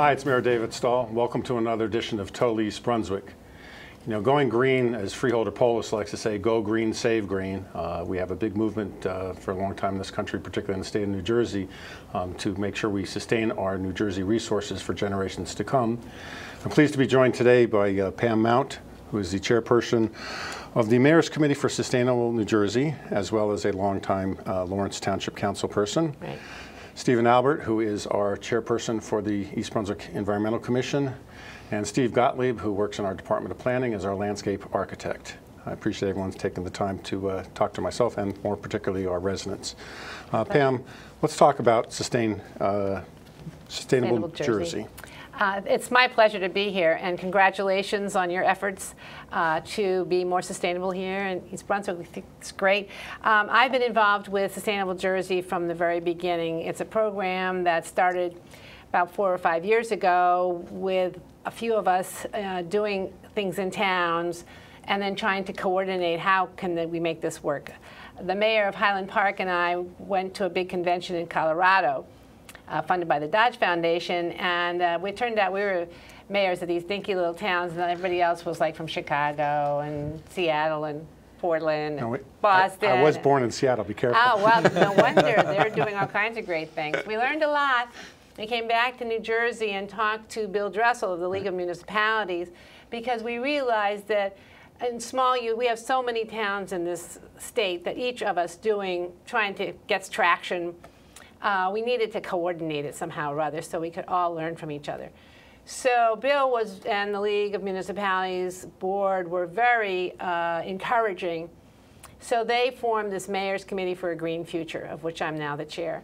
Hi, it's Mayor David Stahl. Welcome to another edition of Total East Brunswick. You know, going green, as Freeholder Polis likes to say, go green, save green. We have a big movement for a long time in this country, particularly in the state of New Jersey, to make sure we sustain our New Jersey resources for generations to come. I'm pleased to be joined today by Pam Mount, who is the chairperson of the Mayor's Committee for Sustainable New Jersey, as well as a longtime Lawrence Township Council person. Right. Stephen Albert, who is our chairperson for the East Brunswick Environmental Commission, and Steve Gottlieb, who works in our Department of Planning as our landscape architect. I appreciate everyone's taking the time to talk to myself and more particularly our residents. Pam, let's talk about Sustainable Jersey. It's my pleasure to be here, and congratulations on your efforts to be more sustainable here in East Brunswick. We think it's great. I've been involved with Sustainable Jersey from the very beginning. It's a program that started about 4 or 5 years ago with a few of us doing things in towns and then trying to coordinate how can we make this work. The mayor of Highland Park and I went to a big convention in Colorado funded by the Dodge Foundation, and it turned out we were mayors of these dinky little towns, and everybody else was like from Chicago and Seattle and Portland and Boston. I was born in Seattle, be careful. Oh, well, no wonder. They're doing all kinds of great things. We learned a lot. We came back to New Jersey and talked to Bill Dressel of the League of Municipalities, because we realized that in we have so many towns in this state that each of us trying to get traction. We needed to coordinate it somehow or other so we could all learn from each other. So Bill and the League of Municipalities board were very encouraging. So they formed this Mayor's Committee for a Green Future, of which I'm now the chair.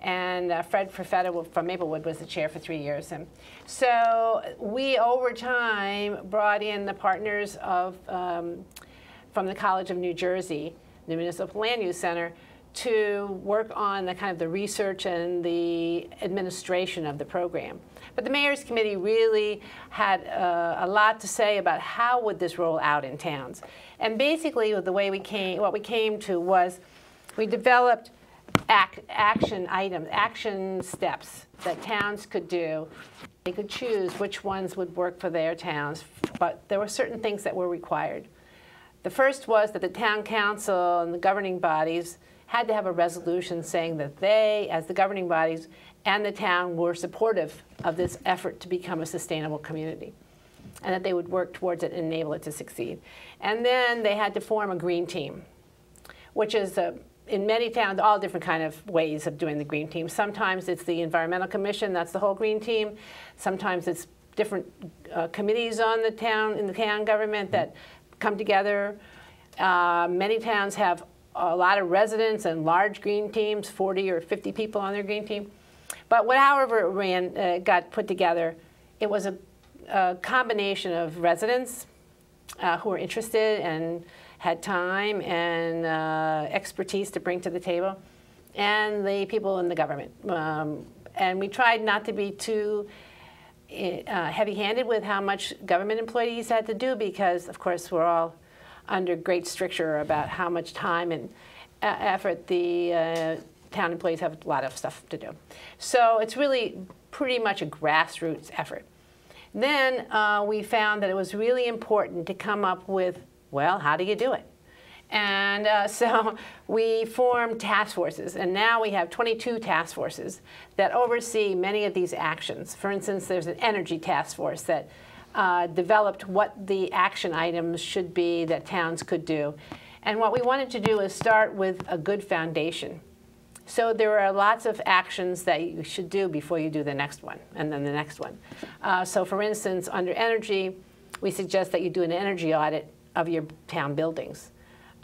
And Fred Perfetta from Maplewood was the chair for 3 years. And so we, over time, brought in the partners from the College of New Jersey, the Municipal Land Use Center, to work on the research and the administration of the program. But the Mayor's Committee really had a lot to say about how would this roll out in towns. And basically, the way what we came to was we developed action steps that towns could do. They could choose which ones would work for their towns, but there were certain things that were required. The first was that the town council and the governing bodies had to have a resolution saying that they, as the governing bodies and the town, were supportive of this effort to become a sustainable community, and that they would work towards it and enable it to succeed. And then they had to form a green team, which is in many towns, all different kind of ways of doing the green team. Sometimes it's the Environmental Commission, that's the whole green team. Sometimes it's different committees in the town government that come together. Many towns have a lot of residents and large green teams, 40 or 50 people on their green team. But however it got put together, it was a combination of residents who were interested and had time and expertise to bring to the table, and the people in the government. And we tried not to be too heavy-handed with how much government employees had to do, because, of course, we're all under great stricture about how much time and effort the town employees have a lot of stuff to do. So it's really pretty much a grassroots effort. Then we found that it was really important to come up with, well, how do you do it? And so we formed task forces, and now we have 22 task forces that oversee many of these actions. For instance, there's an energy task force that developed what the action items should be that towns could do. And what we wanted to do is start with a good foundation. So there are lots of actions that you should do before you do the next one, and then the next one. So for instance, under energy, we suggest that you do an energy audit of your town buildings,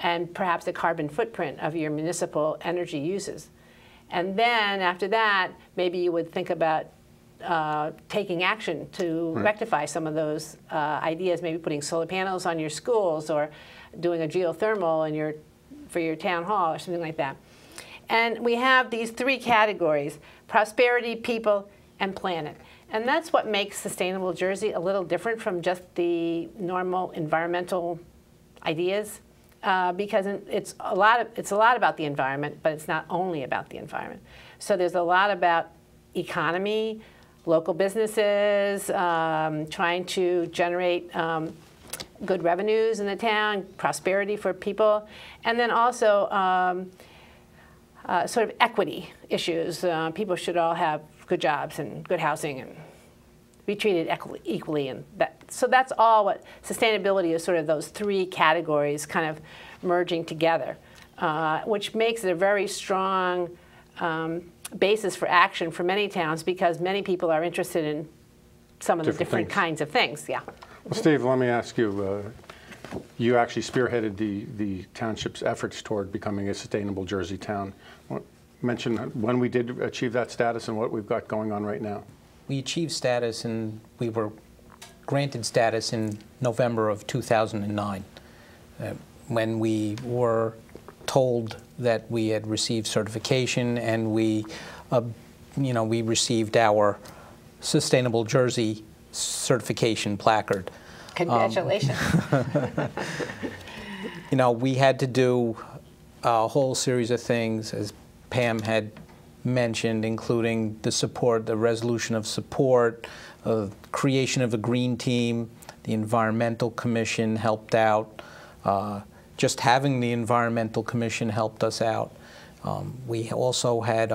and perhaps a carbon footprint of your municipal energy uses. And then after that, maybe you would think about taking action to rectify some of those ideas, maybe putting solar panels on your schools or doing a geothermal for your town hall or something like that. And we have these 3 categories: prosperity, people, and planet. And that's what makes Sustainable Jersey a little different from just the normal environmental ideas, because it's a lot about the environment, but it's not only about the environment. So there's a lot about economy, local businesses, trying to generate good revenues in the town, prosperity for people, and then also sort of equity issues. People should all have good jobs and good housing and be treated equally. And so that's all what sustainability is, sort of those three categories kind of merging together, which makes it a very strong basis for action for many towns, because many people are interested in some of the different kinds of things. Yeah. Well, Steve, let me ask you, you actually spearheaded the township's efforts toward becoming a sustainable Jersey town. Mention when we did achieve that status and what we've got going on right now. We achieved status, and we were granted status in November of 2009, when we were told that we had received certification, and we received our Sustainable Jersey certification placard. Congratulations. We had to do a whole series of things, as Pam had mentioned, including the resolution of support, creation of a green team. The Environmental Commission helped out. Just having the Environmental Commission helped us out. We also had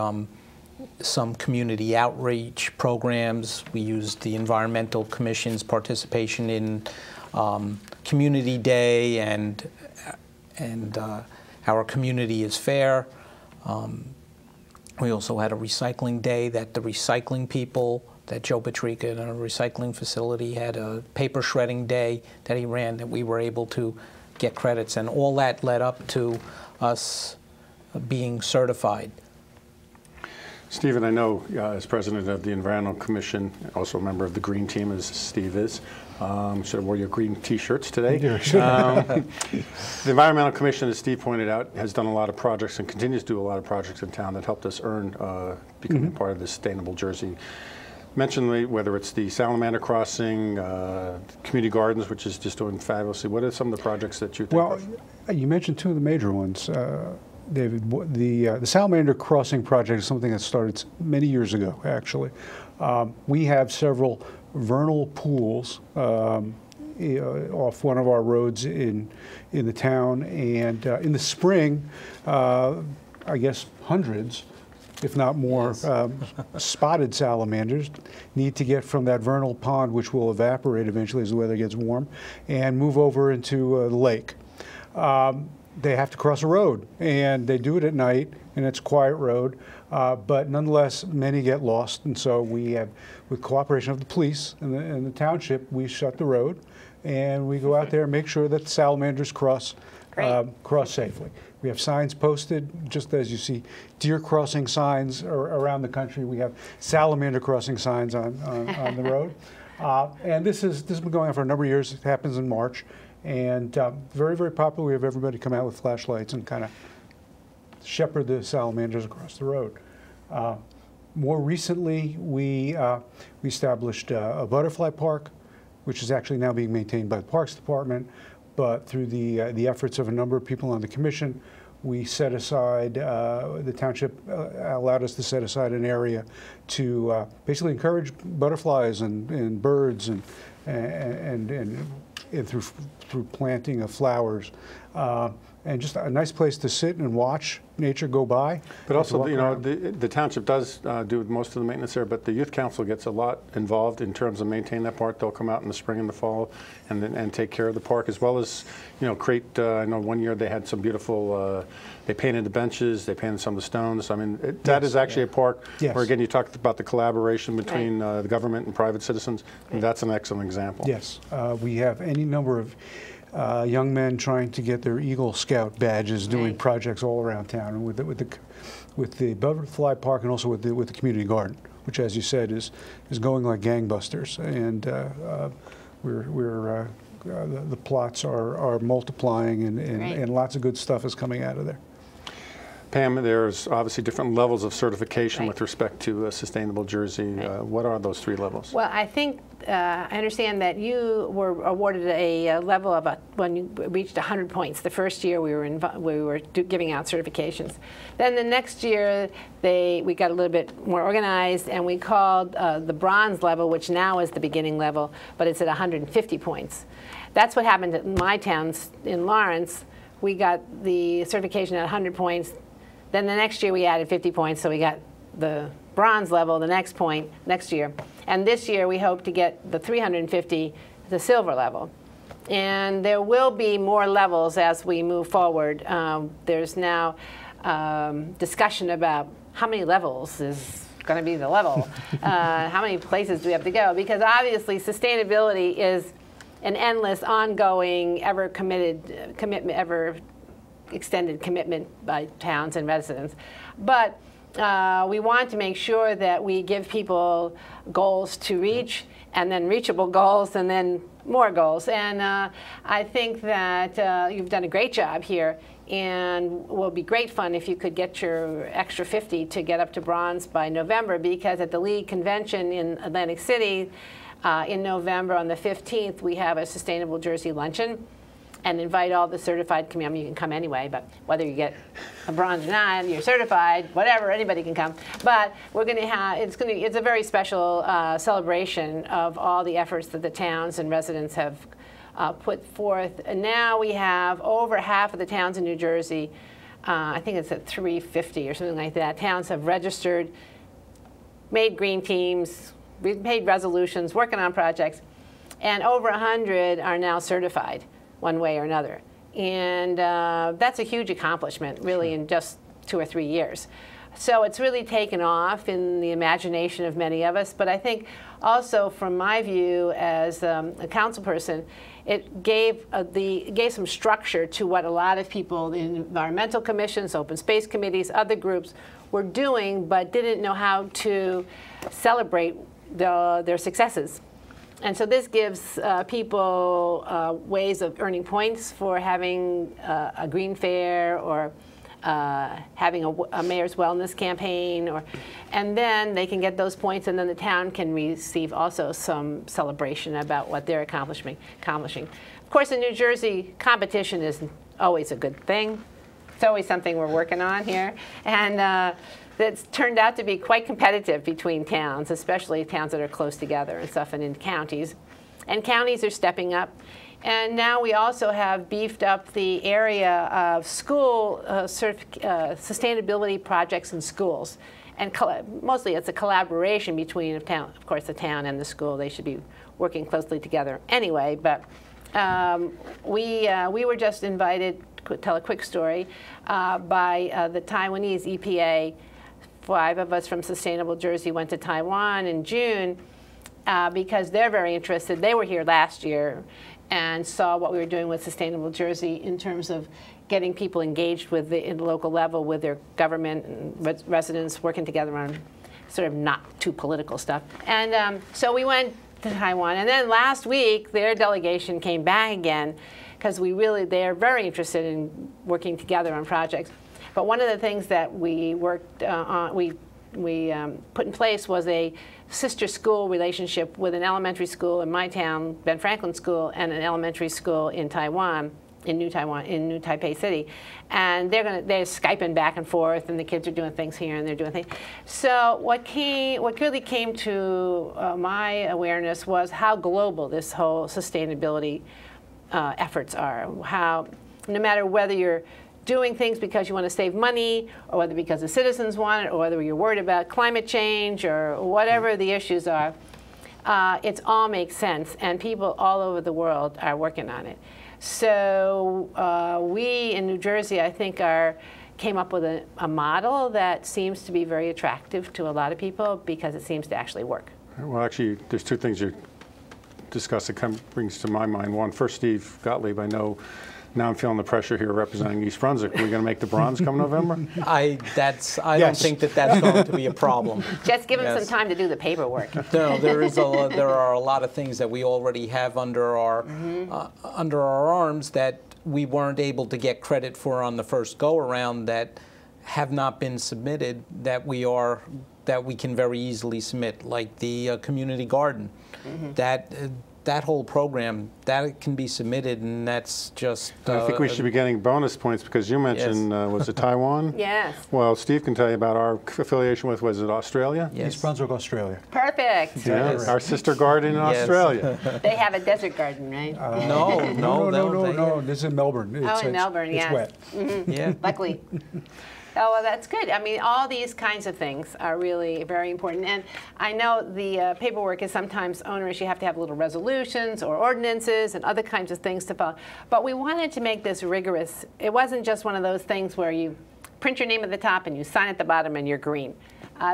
some community outreach programs. We used the Environmental Commission's participation in Community Day and Our Community is Fair. We also had a recycling day that the recycling people, that Joe Patrica in a recycling facility had a paper shredding day that he ran, that we were able to get credits, and all that led up to us being certified. Stephen, I know as president of the Environmental Commission, also a member of the Green Team, as Steve is. Should have wore your green T-shirts today. The Environmental Commission, as Steve pointed out, has done a lot of projects and continues to do a lot of projects in town that helped us earn becoming part of the Sustainable Jersey. Mention whether it's the Salamander Crossing, Community Gardens, which is just doing fabulously. What are some of the projects that you think of? You mentioned two of the major ones. David, the Salamander Crossing project is something that started many years ago, actually. We have several vernal pools off one of our roads in the town, and in the spring, I guess hundreds, if not more, spotted salamanders need to get from that vernal pond, which will evaporate eventually as the weather gets warm, and move over into the lake. They have to cross a road, and they do it at night, and it's a quiet road, but nonetheless, many get lost, and so we have, with cooperation of the police and the township, we shut the road, and we go out there and make sure that the salamanders cross safely. We have signs posted, just as you see deer crossing signs around the country. We have salamander crossing signs on the road, and this has been going on for a number of years. It happens in March. And very, very popular. We have everybody come out with flashlights and kind of shepherd the salamanders across the road. More recently, we established a butterfly park, which is actually now being maintained by the Parks Department. But through the efforts of a number of people on the commission, we set aside, the township allowed us to set aside an area to basically encourage butterflies and birds and through planting of flowers, and just a nice place to sit and watch nature go by. But also, the township does do most of the maintenance there, but the youth council gets a lot involved in terms of maintaining that park. They'll come out in the spring and the fall and take care of the park, as well as create. I know one year they had some beautiful. They painted the benches. They painted some of the stones. I mean, that is actually a park where, again, you talked about the collaboration between the government and private citizens. And that's an excellent example. Yes, we have any number of young men trying to get their Eagle Scout badges, doing projects all around town, and with the butterfly park, and also with the community garden, which, as you said, is going like gangbusters, and the plots are multiplying, and lots of good stuff is coming out of there. Pam, there's obviously different levels of certification Right. with respect to Sustainable Jersey. Right. What are those 3 levels? Well, I think I understand that you were awarded a level of when you reached 100 points. The first year we were giving out certifications. Then the next year we got a little bit more organized, and we called the bronze level, which now is the beginning level, but it's at 150 points. That's what happened at my town in Lawrence. We got the certification at 100 points. Then the next year we added 50 points, so we got the bronze level the next year. And this year we hope to get the 350, the silver level. And there will be more levels as we move forward. There's now discussion about how many levels is going to be the level. How many places do we have to go? Because obviously sustainability is an endless, ongoing, ever extended commitment by towns and residents. But we want to make sure that we give people goals to reach, and then reachable goals, and then more goals. And I think that you've done a great job here, and will be great fun if you could get your extra 50 to get up to bronze by November, because at the League Convention in Atlantic City in November on the 15th, we have a Sustainable Jersey Luncheon, and invite all the certified community. I mean, you can come anyway, but whether you get a bronze or not, you're certified, whatever, anybody can come. But we're going to have, it's a very special celebration of all the efforts that the towns and residents have put forth. And now we have over half of the towns in New Jersey, I think it's at 350 or something like that, towns have registered, made green teams, made resolutions, working on projects, and over 100 are now certified one way or another. And that's a huge accomplishment, really, in just 2 or 3 years. So it's really taken off in the imagination of many of us. But I think also, from my view as a council person, it gave some structure to what a lot of people in environmental commissions, open space committees, other groups were doing, but didn't know how to celebrate their successes. And so this gives people ways of earning points for having a green fair, or having a mayor's wellness campaign, and then they can get those points, and then the town can receive also some celebration about what they're accomplishing. Of course, in New Jersey, competition is always a good thing. It's always something we're working on here. And that's turned out to be quite competitive between towns, especially towns that are close together and stuff, and in counties. And counties are stepping up. And now we also have beefed up the area of school sustainability projects in schools. And mostly it's a collaboration between, of course, the town and the school. They should be working closely together anyway. But we were just invited, to tell a quick story, by the Taiwanese EPA. 5 of us from Sustainable Jersey went to Taiwan in June because they're very interested. They were here last year and saw what we were doing with Sustainable Jersey in terms of getting people engaged with in the local level with their government and residents, working together on sort of not too political stuff. And so we went to Taiwan. And then last week, their delegation came back again because they're very interested in working together on projects. But one of the things that we worked on, we put in place was a sister school relationship with an elementary school in my town, Ben Franklin School, and an elementary school in Taiwan, in New Taipei City. And they're Skyping back and forth, and the kids are doing things here and they're doing things. So what really came to my awareness was how global this whole sustainability efforts are. How no matter whether you're doing things because you want to save money, or whether because the citizens want it, or whether you're worried about climate change, or whatever the issues are, it all makes sense, and people all over the world are working on it. So we in New Jersey, I think, came up with a model that seems to be very attractive to a lot of people because it seems to actually work. Well, actually, there's 2 things you discussed that brings to my mind. One, first, Steve Gottlieb, I know. Now I'm feeling the pressure here representing East Brunswick. Are we going to make the bronze come November? I don't think that's going to be a problem. Just give them some time to do the paperwork. No, there are a lot of things that we already have under our arms that we weren't able to get credit for on the first go-around that have not been submitted that we can very easily submit, like the community garden. That whole program, that can be submitted, and that's just... I think we should be getting bonus points because you mentioned, was it Taiwan? Yes. Well, Steve can tell you about our affiliation with, was it Australia? Yes. East Brunswick, Australia. Perfect. Yeah, Yes. our sister garden in Yes. Australia. They have a desert garden, right? No. This is in Melbourne. In Melbourne, it's yes. wet. Yeah. Luckily. Oh, well, that's good. I mean, all these kinds of things are really very important. And I know the paperwork is sometimes onerous. You have to have little resolutions or ordinances and other kinds of things to follow. But we wanted to make this rigorous. It wasn't just one of those things where you print your name at the top and you sign at the bottom and you're green.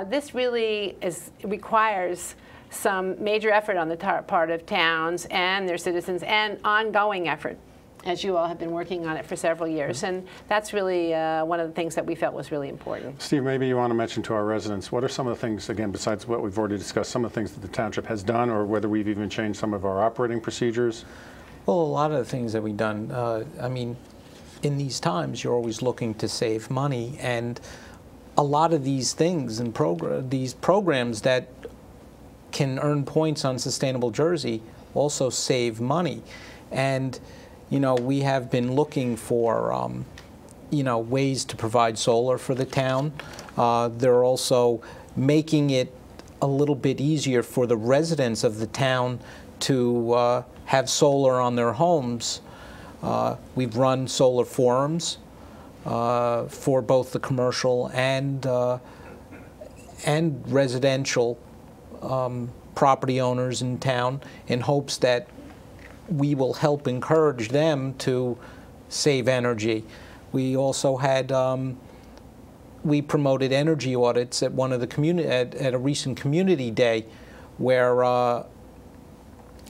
This really requires some major effort on the part of towns and their citizens and ongoing effort, as you all have been working on it for several years. And that's really one of the things that we felt was really important. Steve, maybe you want to mention to our residents, what are some of the things, again, besides what we've already discussed, some of the things that the township has done, or whether we've even changed some of our operating procedures? Well, a lot of the things that we've done, I mean, in these times, you're always looking to save money, and a lot of these things and these programs that can earn points on Sustainable Jersey also save money. And you know, we have been looking for, you know, ways to provide solar for the town. They're also making it a little bit easier for the residents of the town to have solar on their homes. We've run solar forums for both the commercial and residential property owners in town in hopes that we will help encourage them to save energy. We also had, we promoted energy audits at one of the at a recent community day, where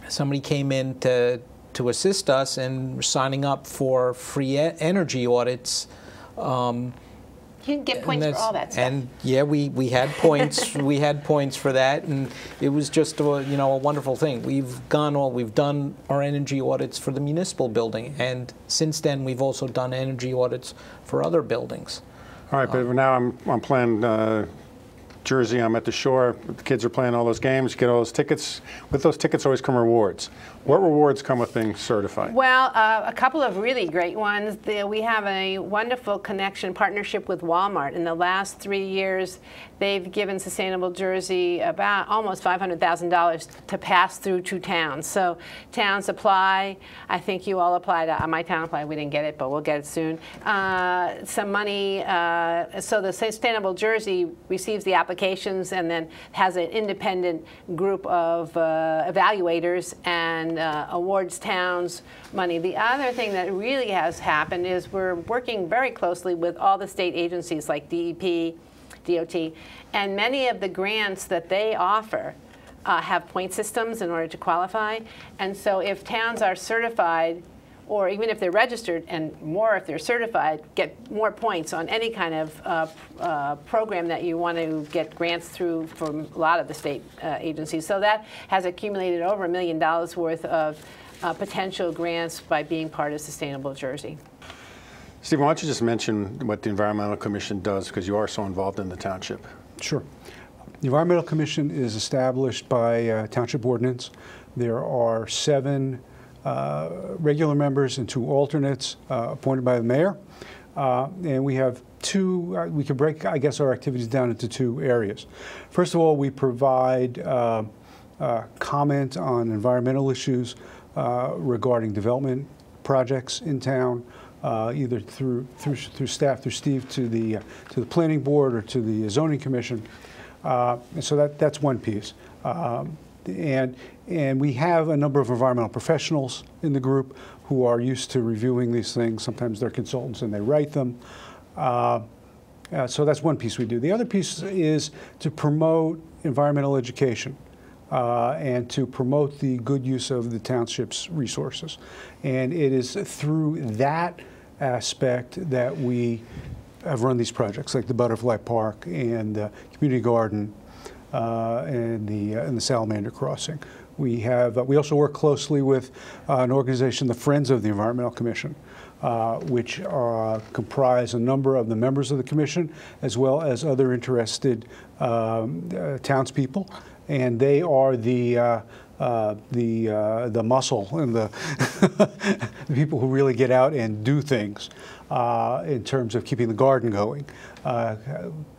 somebody came in to assist us and signing up for free energy audits. You can get points for all that stuff. And yeah, we had points. We had points for that, and it was just a, you know, a wonderful thing. We've done our energy audits for the municipal building, and since then we've also done energy audits for other buildings. All right, but now I'm playing Jersey. I'm at the shore. The kids are playing all those games. You get all those tickets. With those tickets always come rewards. What rewards come with being certified? Well, a couple of really great ones. We have a wonderful partnership with Walmart. In the last 3 years, they've given Sustainable Jersey about almost $500,000 to pass through 2 towns. So towns apply. I think you all applied. My town applied. We didn't get it, but we'll get it soon. Some money. So the Sustainable Jersey receives the applications and then has an independent group of evaluators and awards towns money. The other thing that really has happened is we're working very closely with all the state agencies like DEP, DOT, and many of the grants that they offer have point systems in order to qualify. And so if towns are certified, or even if they're registered, and more if they're certified, get more points on any kind of program that you want to get grants through from a lot of the state agencies. So that has accumulated over $1 million worth of potential grants by being part of Sustainable Jersey. Stephen, why don't you just mention what the Environmental Commission does, because you are so involved in the township. Sure. The Environmental Commission is established by township ordinance. There are 7 regular members and 2 alternates appointed by the mayor. And we have 2, we can break, I guess, our activities down into 2 areas. First of all, we provide comment on environmental issues regarding development projects in town, either through staff, through Steve, to the planning board or to the zoning commission. And so that's one piece. And we have a number of environmental professionals in the group who are used to reviewing these things. Sometimes they're consultants and they write them. So that's one piece we do. The other piece is to promote environmental education and to promote the good use of the township's resources. And it is through that aspect that we have run these projects, like the Butterfly Park and the Community Garden and the Salamander Crossing. We also work closely with an organization, the Friends of the Environmental Commission, which comprise a number of the members of the commission as well as other interested townspeople, and they are the muscle and the the people who really get out and do things in terms of keeping the garden going,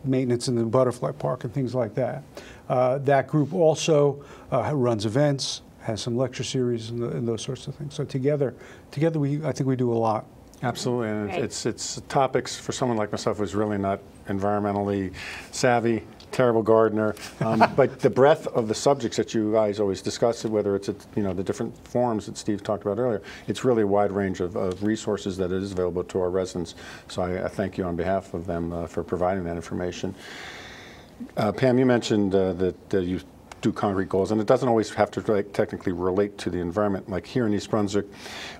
maintenance in the butterfly park and things like that. That group also runs events, has some lecture series and those sorts of things. So together I think we do a lot. Absolutely, and Right. it's topics for someone like myself who's really not environmentally savvy, terrible gardener, but the breadth of the subjects that you guys always discuss, whether it's the different forums that Steve talked about earlier, it's really a wide range of resources that is available to our residents. So I thank you on behalf of them for providing that information. Pam, you mentioned that you do concrete goals, and it doesn't always have to technically relate to the environment. Like here in East Brunswick,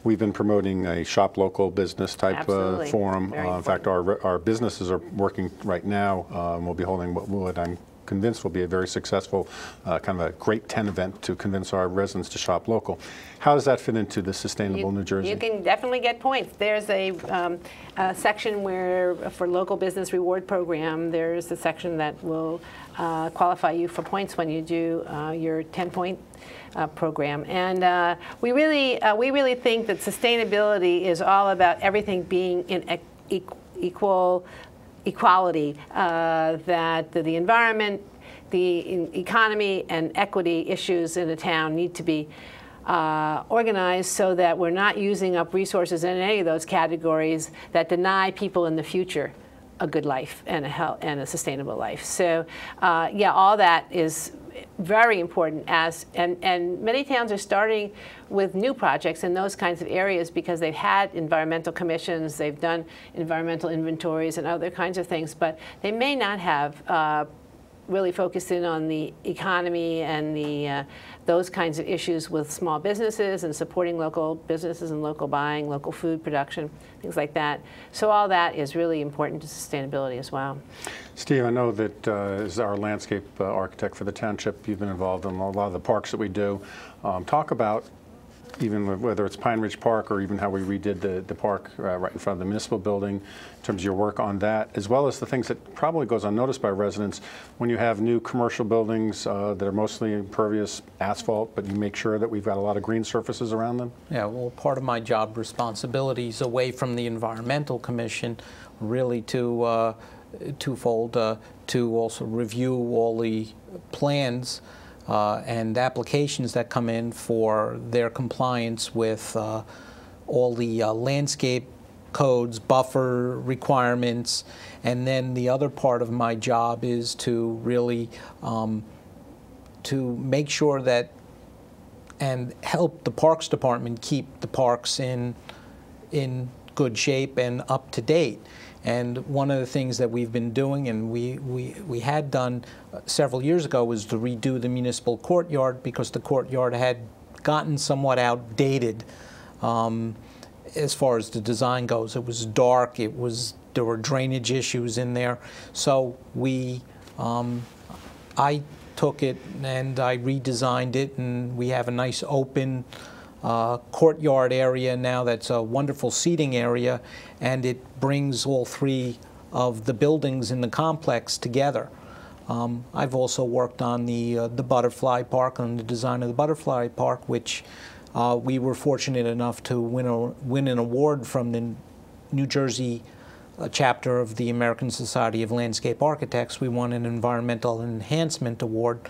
we've been promoting a shop local business type Absolutely. forum. Very In fact, our businesses are working right now. We'll be holding what I'm convinced will be a very successful kind of a Great 10 event to convince our residents to shop local. How does that fit into the Sustainable New Jersey? You can definitely get points. There's a section where, for local business reward program, there's a section that will qualify you for points when you do your 10-point program. And we really think that sustainability is all about everything being in equality, that the environment, the economy, and equity issues in a town need to be organized so that we're not using up resources in any of those categories that deny people in the future a good life and a sustainable life. So yeah, all that is very important, and many towns are starting with new projects in those kinds of areas because they've had environmental commissions, they've done environmental inventories and other kinds of things, but they may not have really focused in on the economy and those kinds of issues with small businesses and supporting local businesses and local buying, local food production, things like that. So all that is really important to sustainability as well. Steve, I know that as our landscape architect for the township, you've been involved in a lot of the parks that we do. Talk about even whether it's Pine Ridge Park or even how we redid the park right in front of the municipal building, in terms of your work on that, as well as the things that probably goes unnoticed by residents when you have new commercial buildings that are mostly impervious asphalt, but you make sure that we've got a lot of green surfaces around them. Yeah, well, part of my job responsibilities away from the Environmental Commission really to twofold, to also review all the plans and applications that come in for their compliance with all the landscape codes, buffer requirements, and then the other part of my job is to really to make sure that and help the Parks Department keep the parks in good shape and up to date. And one of the things that we've been doing, and we had done several years ago, was to redo the municipal courtyard because the courtyard had gotten somewhat outdated as far as the design goes. It was dark. There were drainage issues in there. So I took it and I redesigned it, and we have a nice open courtyard area now that's a wonderful seating area, and it brings all three of the buildings in the complex together. I've also worked on the butterfly park, on the design of the butterfly park, which we were fortunate enough to win an award from the New Jersey chapter of the American Society of Landscape Architects. We won an Environmental Enhancement Award.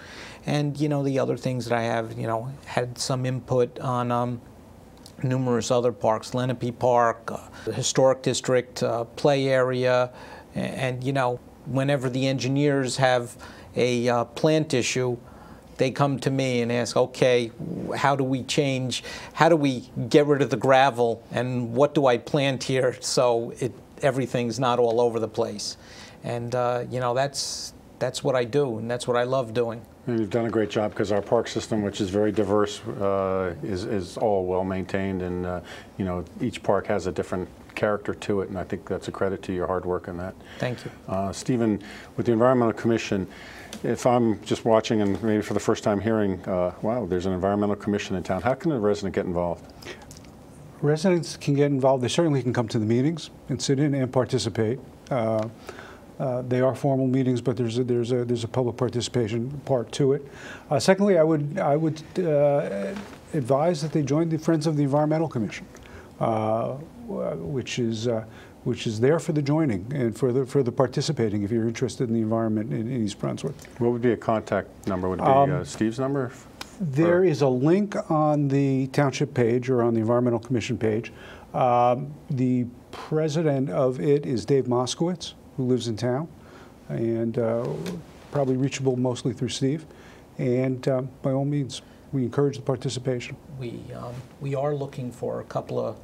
And, you know, the other things that I have, you know, had some input on numerous other parks, Lenape Park, the Historic District play area, and, you know, whenever the engineers have a plant issue, they come to me and ask, okay, how do we get rid of the gravel, and what do I plant here so everything's not all over the place? And, you know, that's what I do, and that's what I love doing. And you've done a great job because our park system, which is very diverse, is all well maintained, and you know, each park has a different character to it, and I think that's a credit to your hard work on that. Thank you. Stephen, with the Environmental Commission, if I'm just watching and maybe for the first time hearing, wow, there's an Environmental Commission in town, how can a resident get involved? Residents can get involved. They certainly can come to the meetings and sit in and participate. They are formal meetings, but there's a public participation part to it. Secondly, I would advise that they join the Friends of the Environmental Commission, which is there for the joining and for the participating if you're interested in the environment in East Brunswick. What would be a contact number? Would it be Steve's number? There is a link on the township page or on the Environmental Commission page. The president of it is Dave Moskowitz, who lives in town, and probably reachable mostly through Steve. And by all means, we encourage the participation. We are looking for a couple of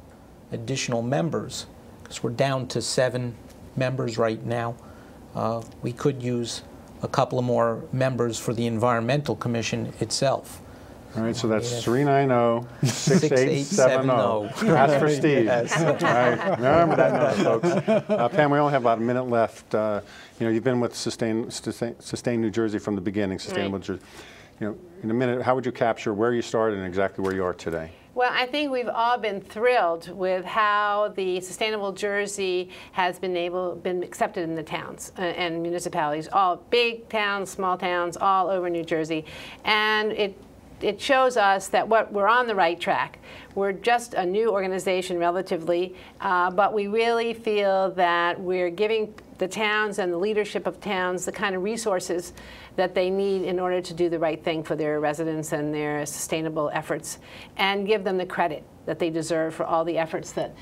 additional members because we're down to 7 members right now. We could use a couple of more members for the Environmental Commission itself. All right, so that's 390-6870. That's for Steve. Yes. All right, remember that number, folks. Pam, we only have about a minute left. You've been with Sustain New Jersey from the beginning, Sustainable New Jersey. In a minute, how would you capture where you started and exactly where you are today? Well, I think we've all been thrilled with how the Sustainable Jersey has been accepted in the towns and municipalities, all big towns, small towns, all over New Jersey. And it shows us that we're on the right track. We're just a new organization relatively, but we really feel that we're giving the towns and the leadership of towns the kind of resources that they need in order to do the right thing for their residents and their sustainable efforts, and give them the credit that they deserve for all the efforts that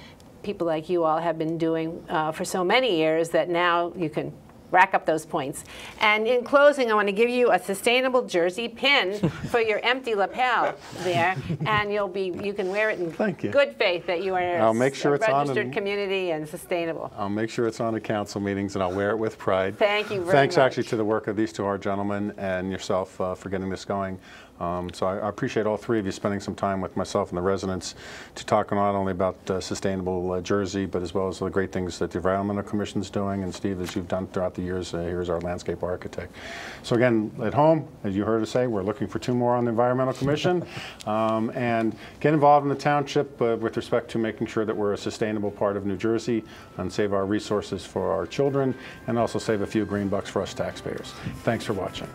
people like you all have been doing for so many years that now you can rack up those points. And in closing, I want to give you a Sustainable Jersey pin for your empty lapel there, and you can wear it in good faith that you are a registered community and sustainable. I'll make sure it's on the council meetings, and I'll wear it with pride. Thank you very much. Thanks actually to the work of these 2 hard gentlemen and yourself for getting this going. So I appreciate all 3 of you spending some time with myself and the residents to talk not only about Sustainable Jersey, but as well as the great things that the Environmental Commission is doing, and Steve, as you've done throughout the years, here's our landscape architect. So again, at home, as you heard us say, we're looking for 2 more on the Environmental Commission, and get involved in the township with respect to making sure that we're a sustainable part of New Jersey and save our resources for our children, and also save a few green bucks for us taxpayers. Thanks for watching.